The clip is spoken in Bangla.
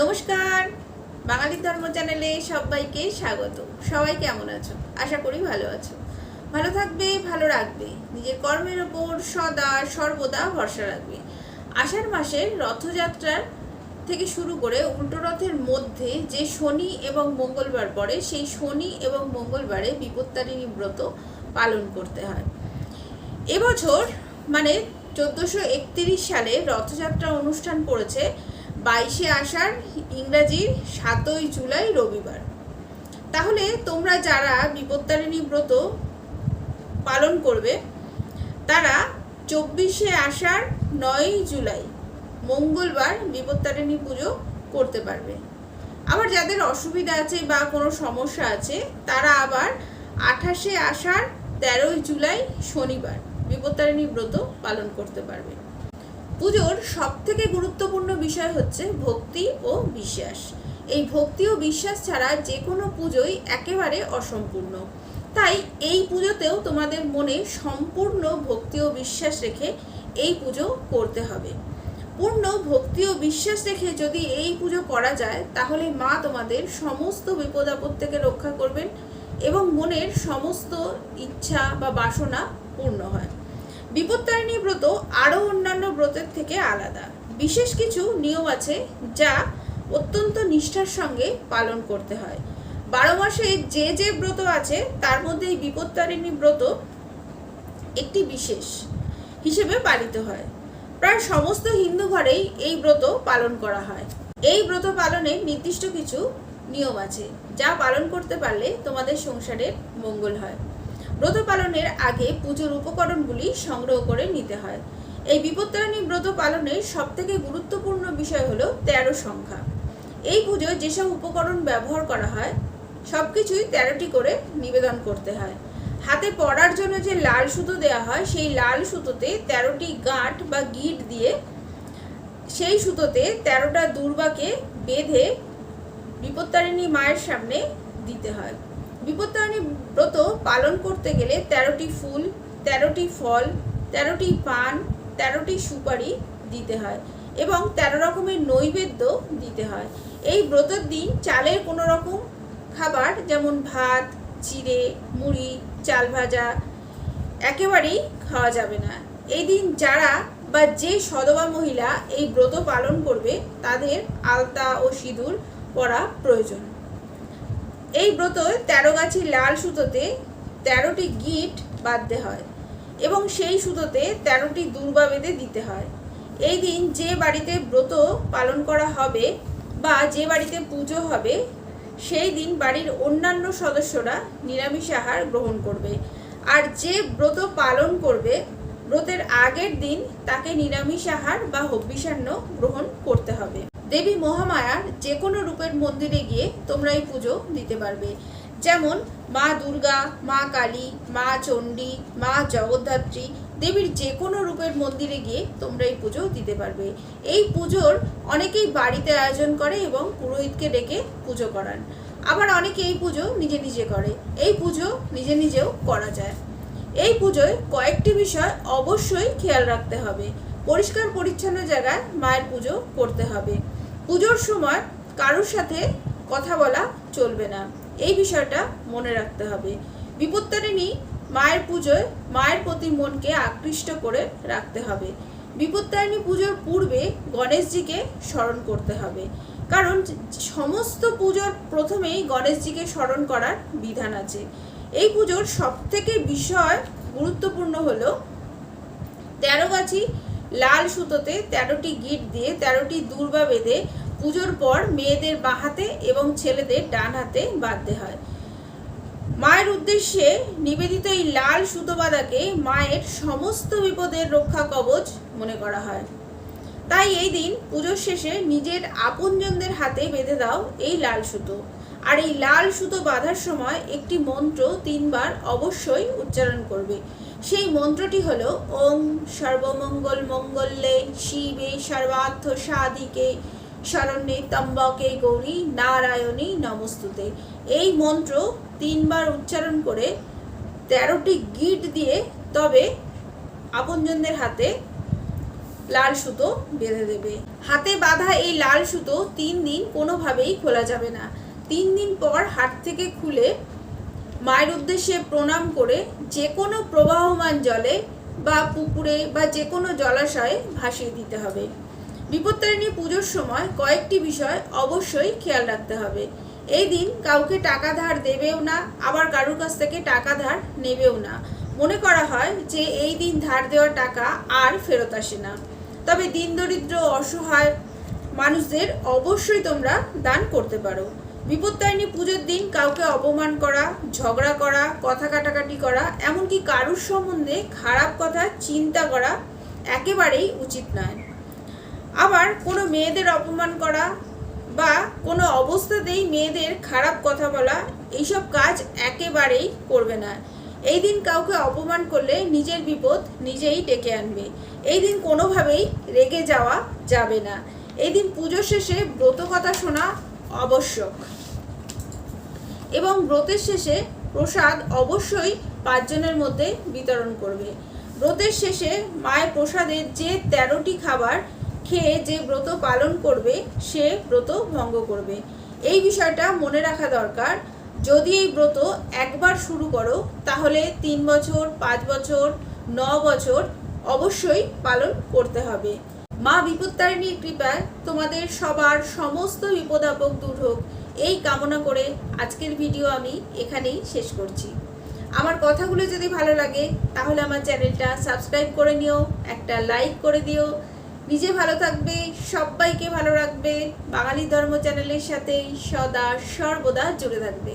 নমস্কার, বাঙালি ধর্ম চ্যানেলে সবাইকে স্বাগত। সবাই কেমন আছো? আশা করি ভালো আছো। ভালো থাকবে, ভালো রাখবে, নিজের কর্মের ওপর সদা সর্বদা ভরসা রাখবে। আষাঢ় মাসের রথযাত্রার থেকে শুরু করে উল্টো রথের মধ্যে যে শনি এবং মঙ্গলবার পড়ে, সেই শনি এবং মঙ্গলবারে বিপত্তারিণী ব্রত পালন করতে হয়। এবছর মানে 1431 সালে রথযাত্রা অনুষ্ঠান পড়েছে 22শে আষাঢ়, ইংরাজির 7ই জুলাই রবিবার। তাহলে তোমরা যারা বিপত্তারিণী ব্রত পালন করবে তারা 24শে আষাঢ় 9ই জুলাই মঙ্গলবার বিপত্তারিণী পুজো করতে পারবে। আবার যাদের অসুবিধা আছে বা কোনো সমস্যা আছে তারা আবার 28শে আষাঢ় 13ই জুলাই শনিবার বিপত্তারিণী ব্রত পালন করতে পারবে। পুজোর সবথেকে গুরুত্বপূর্ণ বিষয় হচ্ছে ভক্তি ও বিশ্বাস। এই ভক্তি ও বিশ্বাস ছাড়া যে কোনো পুজোই একেবারে অসম্পূর্ণ। তাই এই পুজোতেও তোমাদের মনে সম্পূর্ণ ভক্তি ও বিশ্বাস রেখে এই পুজো করতে হবে। পূর্ণ ভক্তি ও বিশ্বাস রেখে যদি এই পুজো করা যায় তাহলে মা তোমাদের সমস্ত বিপদ আপদ থেকে রক্ষা করবেন এবং মনের সমস্ত ইচ্ছা বা বাসনা পূর্ণ হয়। বিপত্তারিণী ব্রত আরও অন্যান্য ব্রতের থেকে আলাদা। বিশেষ কিছু নিয়ম আছে যা অত্যন্ত নিষ্ঠার সঙ্গে পালন করতে হয়। 12 মাসে যে যে ব্রত আছে তার মধ্যে এই বিপত্তারিণী ব্রত একটি বিশেষ হিসেবে পালিত হয়। প্রায় সমস্ত হিন্দু ঘরেই এই ব্রত পালন করা হয়। এই ব্রত পালনে নির্দিষ্ট কিছু নিয়ম আছে যা পালন করতে পারলে তোমাদের সংসারের মঙ্গল হয়। ব্রত পালনের আগে পুজোর উপকরণগুলি সংগ্রহ করে নিতে হয়। এই বিপত্তারিণী ব্রত পালনের সবথেকে গুরুত্বপূর্ণ বিষয় হলো 13 সংখ্যা। এই পুজোয় যেসব উপকরণ ব্যবহার করা হয় সবকিছুই 13টি করে নিবেদন করতে হয়। হাতে পরার জন্য যে লাল সুতো দেওয়া হয় সেই লাল সুতোতে 13টি গাঁট বা গিঁট দিয়ে সেই সুতোতে 13টা দুর্বাকে বেঁধে বিপত্তারিণী মায়ের সামনে দিতে হয়। বিপত্তারিণী ব্রত পালন করতে গেলে 13টি ফুল, 13টি ফল, 13টি পান, 13টি সুপারি দিতে হয় এবং 13 রকমের নৈবেদ্য দিতে হয়। এই ব্রতের দিন চালের কোনো রকম খাবার যেমন ভাত, চিড়ে, মুড়ি, চাল ভাজা একেবারেই খাওয়া যাবে না। এই দিন যারা বা যে সধবা মহিলা এই ব্রত পালন করবে তাদের আলতা ও সিঁদুর পরা প্রয়োজন। এই ব্রত 13 গাছি লাল সুতোতে 13টি গিঁট বাঁধতে হয় এবং সেই সুতোতে 13টি দুর্বা বেঁধে দিতে হয়। এই দিন যে বাড়িতে ব্রত পালন করা হবে বা যে বাড়িতে পুজো হবে সেই দিন বাড়ির অন্যান্য সদস্যরা নিরামিষ আহার গ্রহণ করবে, আর যে ব্রত পালন করবে ব্রতের আগের দিন তাকে নিরামিষ আহার বা হবিষ্যান্ন গ্রহণ করতে হবে। দেবী মহামায়ার যে কোনো রূপের মন্দিরে গিয়ে তোমরা এই পুজো দিতে পারবে, যেমন মা দুর্গা, মা কালী, মা চণ্ডী, মা জগদ্ধাত্রী। দেবীর যে কোনো রূপের মন্দিরে গিয়ে তোমরা এই পুজো দিতে পারবে। এই পুজোর অনেকেই বাড়িতে আয়োজন করে এবং পুরোহিতকে ডেকে পুজো করান। আবার অনেকে এই পুজো নিজে নিজে করে। এই পুজো নিজে নিজেও করা যায়। এই পুজোয় কয়েকটি বিষয় অবশ্যই খেয়াল রাখতে হবে। পরিষ্কার পরিচ্ছন্ন জায়গায় মায়ের পুজো করতে হবে। পুজোর সময় কারোর সাথে কথা বলা চলবে না, এই বিষয়টা মনে রাখতে হবে। বিপত্তারিণী মায়ের পুজোয় মায়ের প্রতি মনকে আকৃষ্ট করে রাখতে হবে। বিপত্তারিণী পুজোর পূর্বে গণেশজিকে স্মরণ করতে হবে, কারণ সমস্ত পুজোর প্রথমেই গণেশজিকে স্মরণ করার বিধান আছে। এই পুজোর সবথেকে বিষয় গুরুত্বপূর্ণ হলো 13 গাছি লাল সুতোতে 13টি গিঁট দিয়ে 13টি দুর্বা বেঁধে পুজোর পর মেয়েদের বাঁ হাতে এবং ছেলেদের ডান হাতে বাঁধতে হয়। মায়ের উদ্দেশ্যে নিবেদিত এই লাল সুতো বাঁধাকে মায়ের সমস্ত বিপদের রক্ষা কবচ মনে করা হয়। তাই এই দিন পুজোর শেষে নিজের আপনজনদের হাতে বেঁধে দাও এই লাল সুতো। আর এই লাল সুতো বাঁধার সময় একটি মন্ত্র 3 বার অবশ্যই উচ্চারণ করবে। সেই মন্ত্রটি হলো ওম সর্বমঙ্গল মঙ্গলে শিবে সর্বার্থ সাধিকে শরণ্যে ত্র্যম্বকে গৌরী নারায়ণী নমস্তুতে। এই মন্ত্র 3 বার উচ্চারণ করে 13টি গিঁট দিয়ে তবে আপনজনদের হাতে লাল সুতো বেঁধে দেবে। হাতে বাঁধা এই লাল সুতো 3 দিন কোনোভাবেই খোলা যাবে না। 3 দিন পর হাত থেকে খুলে মায়ের উদ্দেশ্যে প্রণাম করে যে কোনো প্রবাহমান জলে বা পুকুরে বা যে কোনো জলাশয়ে ভাসিয়ে দিতে হবে। বিপত্তারিণী পুজোর সময় কয়েকটি বিষয় অবশ্যই খেয়াল রাখতে হবে। এই দিন কাউকে টাকা ধার দেবেও না, আবার কারোর কাছ থেকে টাকা ধার নেবেও না। মনে করা হয় যে এই দিন ধার দেওয়া টাকা আর ফেরত আসে না। তবে দিন দরিদ্র অসহায় মানুষদের অবশ্যই তোমরা দান করতে পারো। বিপত্তারিণী পুজোর দিন কাউকে অপমান করা, ঝগড়া করা, কথা কাটাকাটি করা, এমনকি কারুর সম্বন্ধে খারাপ কথা চিন্তা করা একেবারেই উচিত নয়। আবার কোনো মেয়েদের অপমান করা বা কোনো অবস্থাতেই মেয়েদের খারাপ কথা বলা, এইসব কাজ একেবারেই করবে না। এই দিন কাউকে অপমান করলে নিজের বিপদ নিজেই ডেকে আনবে। এই দিন কোনোভাবেই রেগে যাওয়া যাবে না। এই দিন পুজো শেষে ব্রত কথা শোনা আবশ্যক এবং ব্রতের শেষে প্রসাদ অবশ্যই 5 জনের মধ্যে বিতরণ করবে। ব্রতের শেষে মায়ের প্রসাদের যে 13টি খাবার খেয়ে যে ব্রত পালন করবে সে ব্রত ভঙ্গ করবে। এই বিষয়টা মনে রাখা দরকার। যদি এই ব্রত একবার শুরু করো তাহলে 3 বছর, 5 বছর, 9 বছর অবশ্যই পালন করতে হবে। মা বিপত্তারিণীর কৃপায় তোমাদের সবার সমস্ত বিপদ আপদ দূর হোক, এই কামনা করে আজকের ভিডিও আমি এখানেই শেষ করছি। আমার কথাগুলো যদি ভালো লাগে তাহলে আমার চ্যানেলটা সাবস্ক্রাইব করে নিও, একটা লাইক করে দিও। নিজে ভালো থাকবে, সবাইকে ভালো রাখবে, বাঙালি ধর্ম চ্যানেলের সাথে সদা সর্বদা জুড়ে থাকবে।